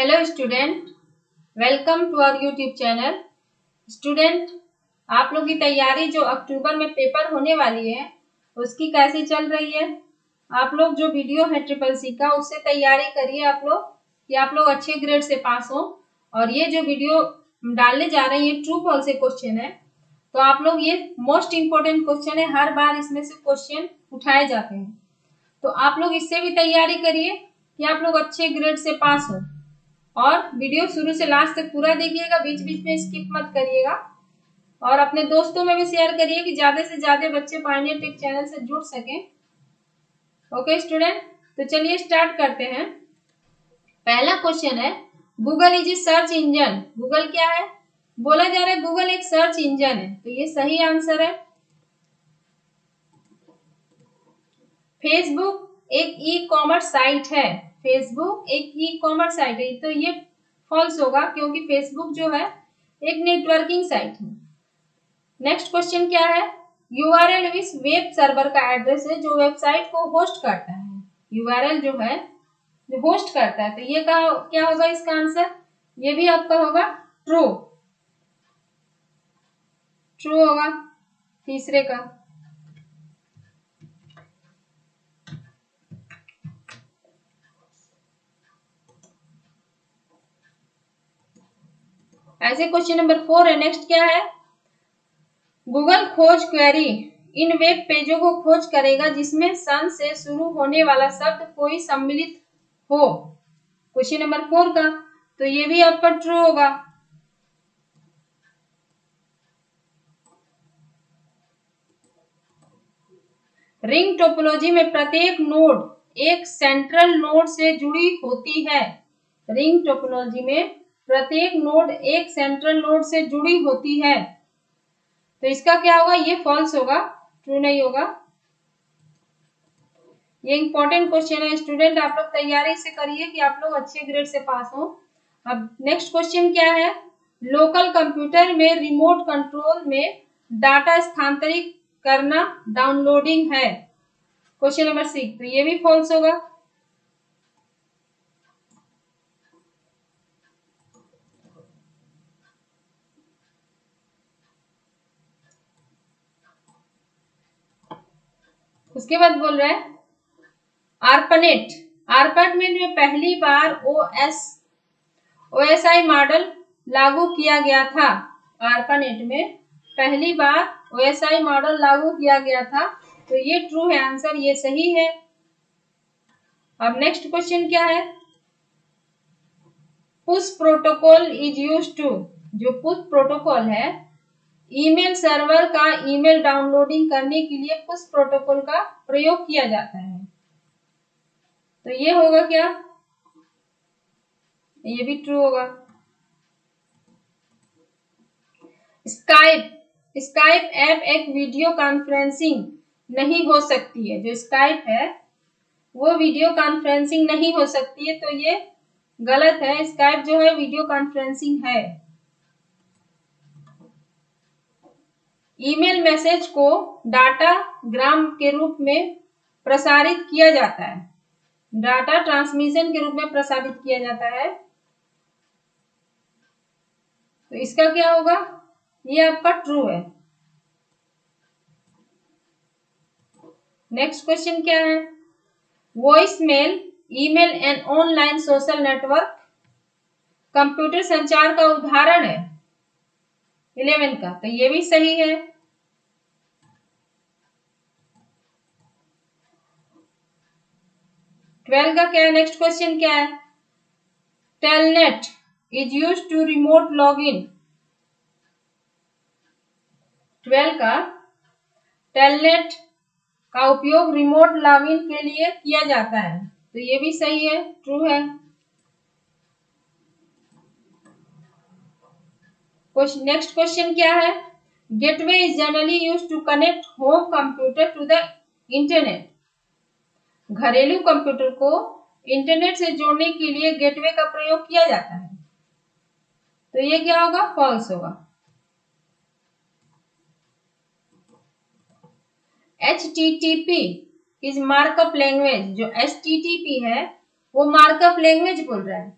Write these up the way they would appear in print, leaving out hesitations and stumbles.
Hello student, welcome to our YouTube channel. Student, आप लोग की तैयारी जो अक्टूबर में पेपर होने वाली है उसकी कैसी चल रही है? आप लोग जो वीडियो है ट्रिपल सी का उससे तैयारी करिए आप लोग कि आप लोग अच्छे ग्रेड से पास हो। और ये जो वीडियो डालने जा रहे हैं ये ट्रू फॉल्स से क्वेश्चन है, तो आप लोग ये मोस्ट इम्पोर्टेंट क्वेश्चन है, हर बार इसमें से क्वेश्चन उठाए जाते हैं, तो आप लोग इससे भी तैयारी करिए कि आप लोग अच्छे ग्रेड से पास हो। और वीडियो शुरू से लास्ट तक पूरा देखिएगा, बीच बीच में स्किप मत करिएगा। और अपने दोस्तों में भी शेयर करिए कि ज्यादा से ज्यादा बच्चे पायोनियर टेक चैनल से जुड़ सकें। ओके स्टूडेंट, तो चलिए स्टार्ट करते हैं। पहला क्वेश्चन है, Google is a search engine. Google क्या है? बोला जा रहा है गूगल एक सर्च इंजन है, तो ये सही आंसर है। फेसबुक एक ई कॉमर्स साइट है। फेसबुक एक ई कॉमर्स साइट है, तो ये फॉल्स होगा क्योंकि फेसबुक जो है एक नेटवर्किंग साइट है। नेक्स्ट क्वेश्चन क्या है? यूआरएल इस वेब सर्वर का एड्रेस है जो वेबसाइट को होस्ट करता है। यूआरएल जो है जो होस्ट करता है, तो ये क्या होगा इसका आंसर? ये भी आपका होगा ट्रू। ट्रू होगा तीसरे का। ऐसे क्वेश्चन नंबर 4 है। नेक्स्ट क्या है? गूगल खोज क्वेरी इन वेब पेजों को खोज करेगा जिसमें सन से शुरू होने वाला शब्द कोई सम्मिलित हो। क्वेश्चन नंबर 4 का, तो ये भी आपका ट्रू होगा। रिंग टोपोलॉजी में प्रत्येक नोड एक सेंट्रल नोड से जुड़ी होती है। रिंग टोपोलॉजी में प्रत्येक नोड एक सेंट्रल नोड से जुड़ी होती है, तो इसका क्या होगा? ये फॉल्स होगा, ट्रू नहीं होगा। ये इंपॉर्टेंट क्वेश्चन है स्टूडेंट, आप लोग तैयारी से करिए कि आप लोग अच्छे ग्रेड से पास हो। अब नेक्स्ट क्वेश्चन क्या है? लोकल कंप्यूटर में रिमोट कंट्रोल में डाटा स्थानांतरित करना डाउनलोडिंग है। क्वेश्चन नंबर 6, तो ये भी फॉल्स होगा। उसके बाद बोल रहे हैं आर्पानेट। आर्पानेट में पहली बार ओएसआई मॉडल लागू किया गया था। आर्पानेट में पहली बार ओएसआई मॉडल लागू किया गया था, तो ये ट्रू है आंसर, ये सही है। अब नेक्स्ट क्वेश्चन क्या है? Push protocol is used to. जो पुश प्रोटोकॉल है, ईमेल सर्वर का ईमेल डाउनलोडिंग करने के लिए पुश प्रोटोकॉल का प्रयोग किया जाता है, तो ये होगा क्या? ये भी ट्रू होगा। स्काइप ऐप एक वीडियो कॉन्फ्रेंसिंग नहीं हो सकती है। जो स्काइप है वो वीडियो कॉन्फ्रेंसिंग नहीं हो सकती है, तो ये गलत है। स्काइप जो है वीडियो कॉन्फ्रेंसिंग है। ईमेल मैसेज को डाटा ग्राम के रूप में प्रसारित किया जाता है। डाटा ट्रांसमिशन के रूप में प्रसारित किया जाता है, तो इसका क्या होगा? ये आपका ट्रू है। नेक्स्ट क्वेश्चन क्या है? Voice mail, email and online social network computer संचार का उदाहरण है। 11 का, तो ये भी सही है। ट्वेल्व का क्या है? नेक्स्ट क्वेश्चन क्या है? Telnet is use to remote log in. 12 का, टेलनेट का उपयोग रिमोट लॉग इन के लिए किया जाता है, तो ये भी सही है, ट्रू है। नेक्स्ट क्वेश्चन क्या है? Gateway is generally use to connect home computer to the internet. घरेलू कंप्यूटर को इंटरनेट से जोड़ने के लिए गेटवे का प्रयोग किया जाता है, तो ये क्या होगा? फॉल्स होगा। HTTP is markup language. जो HTTP है वो मार्कअप लैंग्वेज बोल रहा है।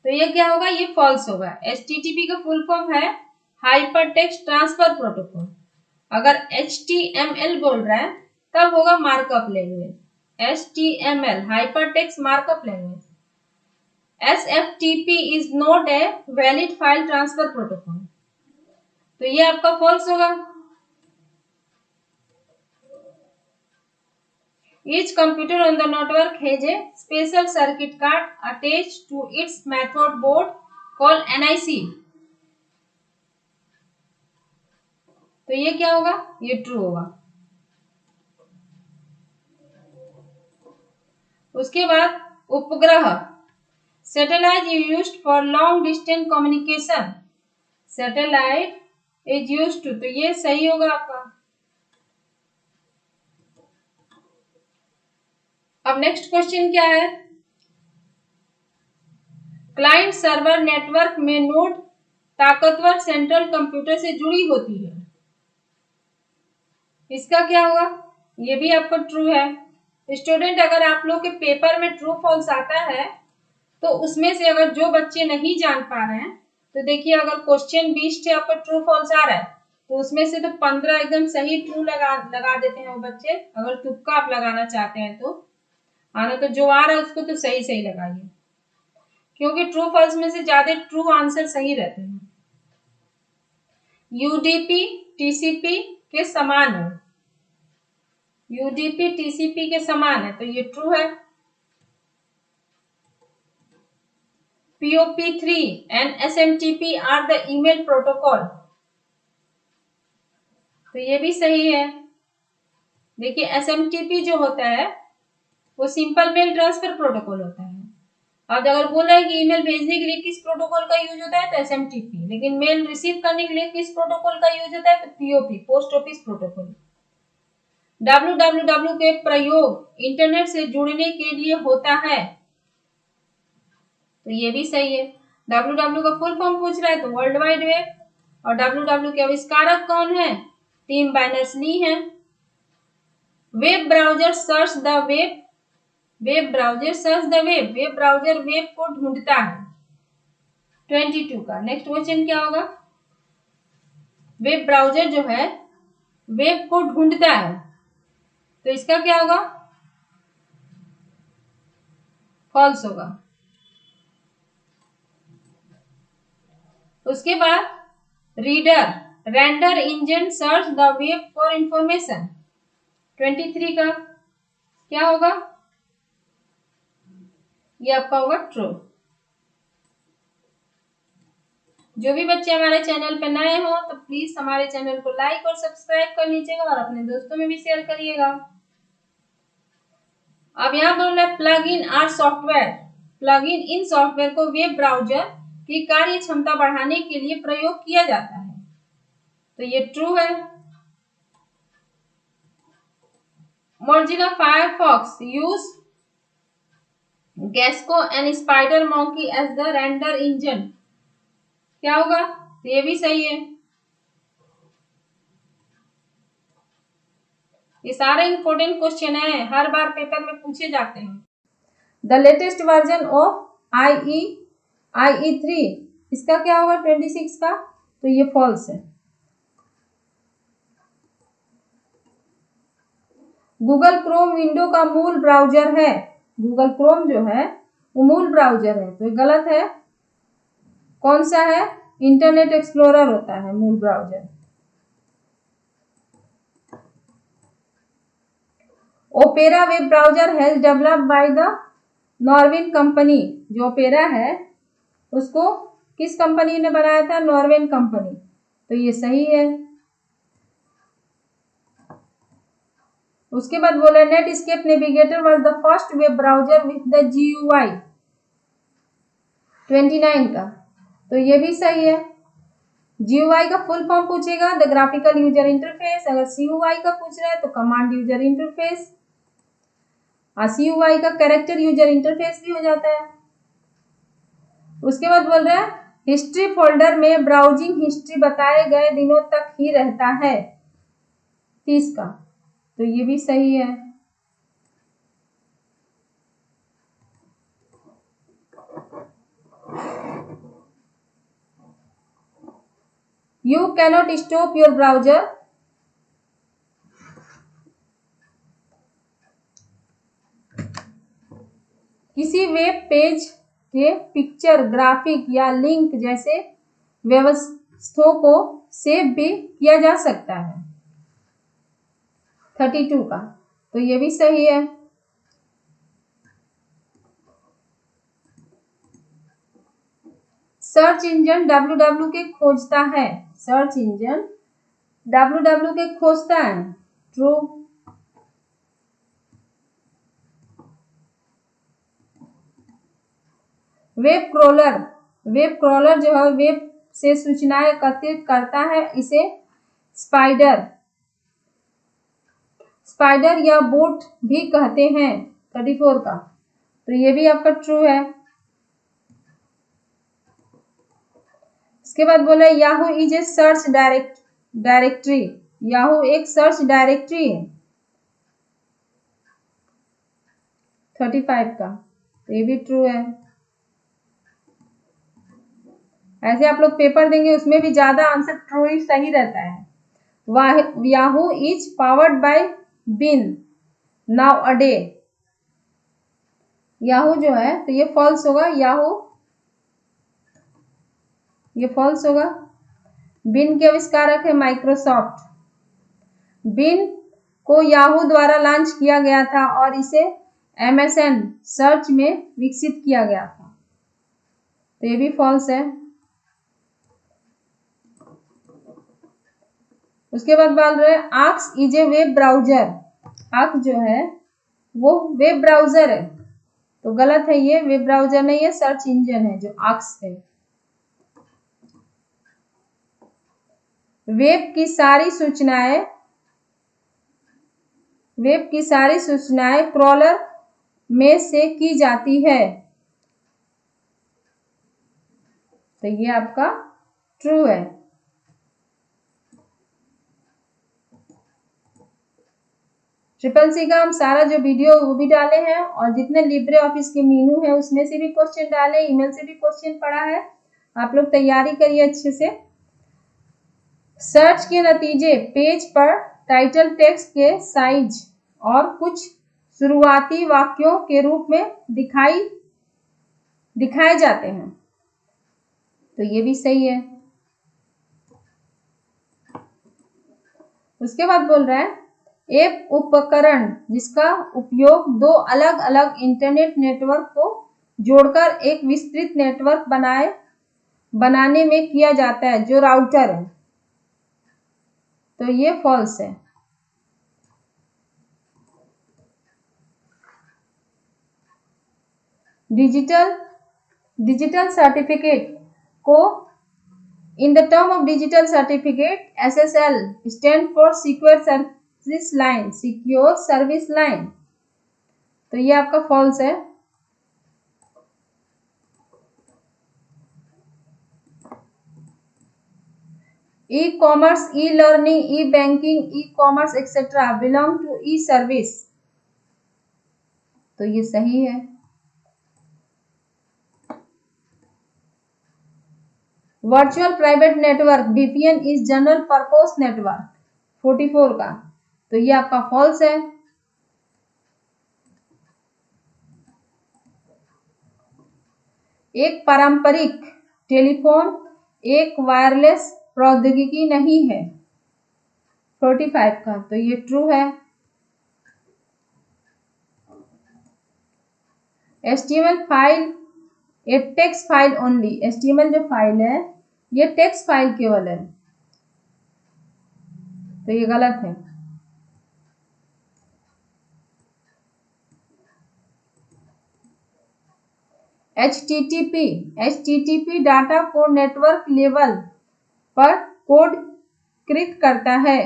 तो ये क्या होगा, ये फॉल्स होगा। HTTP का फुल फॉर्म है हाइपर टेक्स्ट ट्रांसफर प्रोटोकॉल। अगर HTML बोल रहा है तब होगा markup language, HTML hyper text markup language. SFTP is not a valid file transfer protocol, तो ये आपका फॉल्स होगा। Each computer on the network has a special circuit card attached to its method board called NIC, तो ये क्या होगा, ये true होगा। उसके बाद उपग्रह, satellite used for long distance communication, satellite is used to, तो ये सही होगा आपका। अब नेक्स्ट क्वेश्चन क्या है, क्लाइंट सर्वर नेटवर्क में नोड ताकतवर सेंट्रल कंप्यूटर से जुड़ी होती है, इसका क्या होगा, ये भी आपको ट्रू है। स्टूडेंट, अगर आप लोग के पेपर में ट्रू फॉल्स आता है तो उसमें से अगर जो बच्चे नहीं जान पा रहे हैं तो देखिए, अगर क्वेश्चन 20 से आपका ट्रू फॉल्स आ रहा है तो उसमें से तो 15 एकदम सही ट्रू लगा देते हैं वो बच्चे। अगर तुक्का आप लगाना चाहते हैं तो आना, तो जो आ रहा है उसको तो सही सही लगाइए, क्योंकि ट्रू फॉल्स में से ज्यादा ट्रू आंसर सही रहते हैं। UDP TCP के समान है, UDP TCP के समान है, तो ये ट्रू है। POP3 and SMTP are the email protocol, तो ये भी सही है। देखिए, SMTP जो होता है वो सिंपल मेल ट्रांसफर प्रोटोकॉल होता है। अब अगर बोल रहे हैं कि ईमेल भेजने के लिए किस प्रोटोकॉल का यूज होता है तो SMTP, लेकिन मेल रिसीव करने के लिए किस प्रोटोकॉल का यूज होता है तो POP, post office protocol. www के प्रयोग इंटरनेट से जुड़ने के लिए होता है, तो ये भी सही है। www का फुल फॉर्म पूछ रहा है तो वर्ल्ड वाइड वेब, और www के आविष्कारक कौन है, टिम बर्नर्स-ली है। Web browser search the web, web browser search the web, web browser web को ढूंढता है। 22 का नेक्स्ट क्वेश्चन क्या होगा, वेब ब्राउजर जो है वेब को ढूंढता है, तो इसका क्या होगा, फॉल्स होगा। उसके बाद reader render engine search the web for information, 23 का क्या होगा, ये आपका होगा ट्रू। जो भी बच्चे हमारे चैनल पे नए हो तो प्लीज हमारे चैनल को लाइक और सब्सक्राइब कर लीजिएगा और अपने दोस्तों में भी शेयर करिएगा। अब यहाँ बोल रहा है plug in are software, plug in software को वेब ब्राउजर की कार्य क्षमता बढ़ाने के लिए प्रयोग किया जाता है, तो ये ट्रू है। Mozilla Firefox use Gecko and SpiderMonkey as the render engine, क्या होगा, तो ये भी सही है। ये सारे इंपॉर्टेंट क्वेश्चन है, हर बार पेपर में पूछे जाते हैं। The latest version of IE3, इसका क्या होगा 26 का, तो ये फॉल्स है। गूगल क्रोम विंडो का मूल ब्राउजर है, गूगल क्रोम जो है वो मूल ब्राउजर है, तो ये गलत है। कौन सा है, इंटरनेट एक्सप्लोरर होता है मूल browser. Opera web browser has developed by the नॉर्वेन company, जो ओपेरा है उसको किस कंपनी ने बनाया था, नॉर्वेन कंपनी, तो ये सही है। उसके बाद बोला Netscape navigator was the first web browser with the GUI, 29 का, तो ये भी सही है। GUI का फुल फॉर्म पूछेगा द ग्राफिकल यूजर इंटरफेस, अगर CUI का पूछ रहा है तो कमांड यूजर इंटरफेस, और CUI का कैरेक्टर यूजर इंटरफेस भी हो जाता है। उसके बाद बोल रहा है हिस्ट्री फोल्डर में ब्राउजिंग हिस्ट्री बताए गए दिनों तक ही रहता है, 30 का, तो ये भी सही है। You cannot stop your browser. किसी वेब पेज के पिक्चर, ग्राफिक या लिंक जैसे व्यवस्थाओं को सेव भी किया जा सकता है। 32 का, तो ये भी सही है। सर्च इंजन www के खोजता है। सर्च इंजन www के खोजता है। ट्रू। वेब क्रॉलर जो है वेब से सूचनाएं एकत्रित करता है, इसे स्पाइडर या बोट भी कहते हैं। 34 का, तो ये भी आपका ट्रू है। इसके बाद बोला Yahoo is a search directory. Yahoo एक सर्च डायरेक्टरी है। 35 का, तो ये भी ट्रू है। ऐसे आप लोग पेपर देंगे उसमें भी ज्यादा आंसर ट्रू ही सही रहता है। Yahoo is powered by Bing now a day. Yahoo जो है तो ये फॉल्स होगा। ये फॉल्स होगा। बिन के आविष्कारक है माइक्रोसॉफ्ट। बिन को याहू द्वारा लॉन्च किया गया था और इसे MSN सर्च में विकसित किया गया था, तो ये भी फॉल्स है। उसके बाद बोल रहे हैं आक्स इज ए वेब ब्राउजर। आक्स जो है वो वेब ब्राउजर है, तो गलत है। ये वेब ब्राउजर नहीं है, सर्च इंजन है जो आक्स है। वेब की सारी सूचनाएं क्रॉलर में से की जाती है, तो ये आपका ट्रू है। CCC का हम सारा जो वीडियो वो भी डाले हैं और जितने लिब्रे ऑफिस के मीनू है उसमें से भी क्वेश्चन डाले, ईमेल से भी क्वेश्चन पढ़ा है। आप लोग तैयारी करिए अच्छे से। सर्च के नतीजे पेज पर टाइटल टेक्स्ट के साइज और कुछ शुरुआती वाक्यों के रूप में दिखाए जाते हैं, तो ये भी सही है। उसके बाद बोल रहा है एक उपकरण जिसका उपयोग दो अलग अलग इंटरनेट नेटवर्क को जोड़कर एक विस्तृत नेटवर्क बनाने में किया जाता है, जो राउटर है, तो ये फॉल्स है। डिजिटल सर्टिफिकेट को in the term of digital certificate SSL stand for secure service line, तो ये आपका फॉल्स है। E commerce, e learning, e banking, e commerce etcetera belong to e service, तो ये सही है। Virtual private network VPN is general purpose network. 44 का, तो ये आपका फॉल्स है। एक पारंपरिक टेलीफोन एक वायरलेस प्रौद्योगिकी नहीं है। 45 का, तो ये ट्रू है। HTML फाइल ए टेक्स्ट फाइल ओनली। HTML जो फाइल है ये टेक्स्ट फाइल केवल है, तो ये गलत है। HTTP डाटा को नेटवर्क लेवल पर कोड कृत करता है,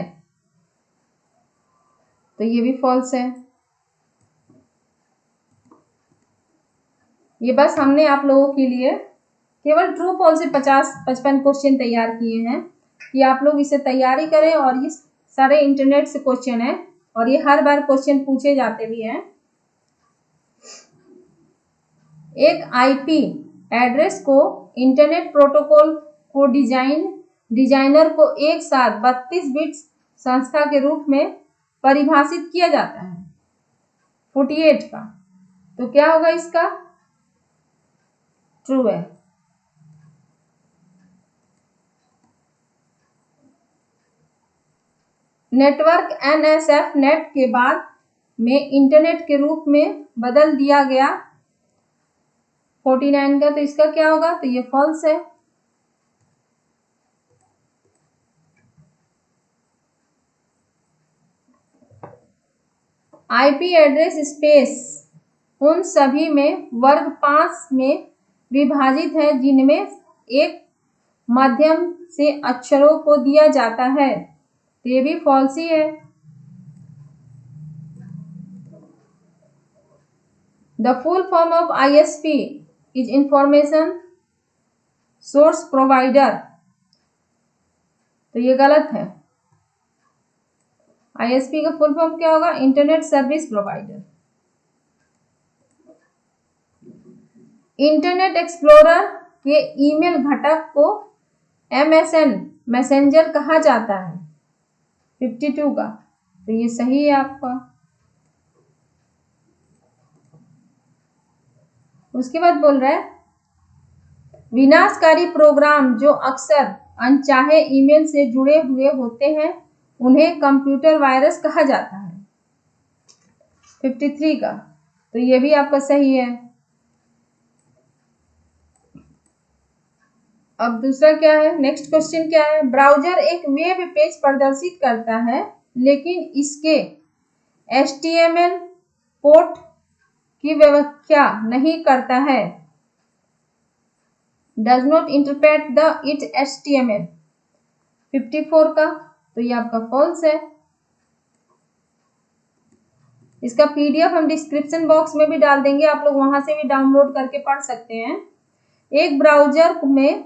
तो ये भी फॉल्स है। ये बस हमने आप लोगों के लिए केवल ट्रू फॉल्स से 50-55 क्वेश्चन तैयार किए हैं कि आप लोग इसे तैयारी करें, और ये सारे इंटरनेट से क्वेश्चन है और ये हर बार क्वेश्चन पूछे जाते भी हैं। एक IP एड्रेस को इंटरनेट प्रोटोकॉल को डिजाइन डिजाइनर को एक साथ 32 बिट्स संख्या के रूप में परिभाषित किया जाता है 48 का। तो क्या होगा इसका? ट्रू है। नेटवर्क NSF नेट के बाद में इंटरनेट के रूप में बदल दिया गया 49 का। तो इसका क्या होगा? तो ये फॉल्स है। आईपी एड्रेस स्पेस उन सभी में वर्ग 5 में विभाजित है जिनमें एक माध्यम से अक्षरों को दिया जाता है। तो ये भी फॉल्स ही है। The full form of ISP is information source provider. तो ये गलत है। ISP का फुल फॉर्म क्या होगा? Internet service provider. Internet explorer के ईमेल घटक को MSN मैसेंजर कहा जाता है 52 का। तो ये सही है आपका। उसके बाद बोल रहा है विनाशकारी प्रोग्राम जो अक्सर अनचाहे ईमेल से जुड़े हुए होते हैं उन्हें कंप्यूटर वायरस कहा जाता है 53 का। तो ये भी आपका सही है। अब दूसरा क्या है? नेक्स्ट क्वेश्चन क्या है? ब्राउजर एक वेब पेज प्रदर्शित करता है लेकिन इसके HTML पोर्ट की व्याख्या नहीं करता है। Does not interpret the it HTML 54 का। तो ये आपका फॉल्स है। इसका PDF हम डिस्क्रिप्शन बॉक्स में भी डाल देंगे, आप लोग वहां से भी डाउनलोड करके पढ़ सकते हैं। एक ब्राउजर में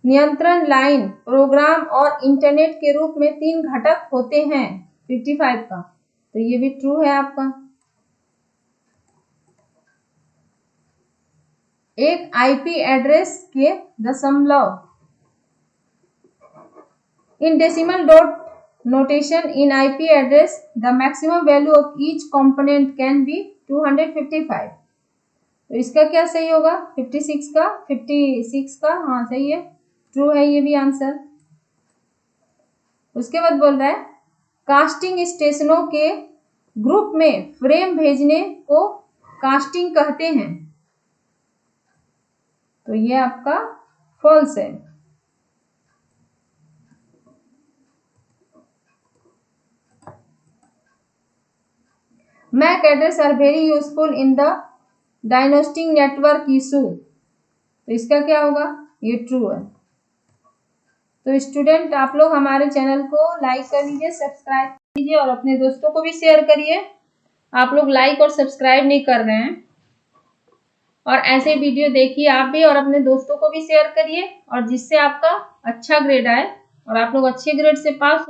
नियंत्रण लाइन, प्रोग्राम और इंटरनेट के रूप में 3 घटक होते हैं 55 का। तो ये भी ट्रू है आपका। एक IP एड्रेस के दशमलव in decimal dot notation in IP address the maximum value of each component can be 255। तो इसका क्या सही होगा? 56 का 56 का हाँ सही है, ट्रू है ये भी आंसर। उसके बाद बोल रहा है कास्टिंग स्टेशनों के ग्रुप में फ्रेम भेजने को कास्टिंग कहते हैं। तो ये आपका फॉल्स है। MAC address are very useful in the diagnostic network issue. तो इसका क्या होगा? ये ट्रू है। तो स्टूडेंट आप लोग हमारे चैनल को लाइक कर लीजिए, सब्सक्राइब कीजिए और अपने दोस्तों को भी शेयर करिए। आप लोग लाइक और सब्सक्राइब नहीं कर रहे हैं। और ऐसे वीडियो देखिए आप भी और अपने दोस्तों को भी शेयर करिए, और जिससे आपका अच्छा ग्रेड आए और आप लोग अच्छे ग्रेड से पास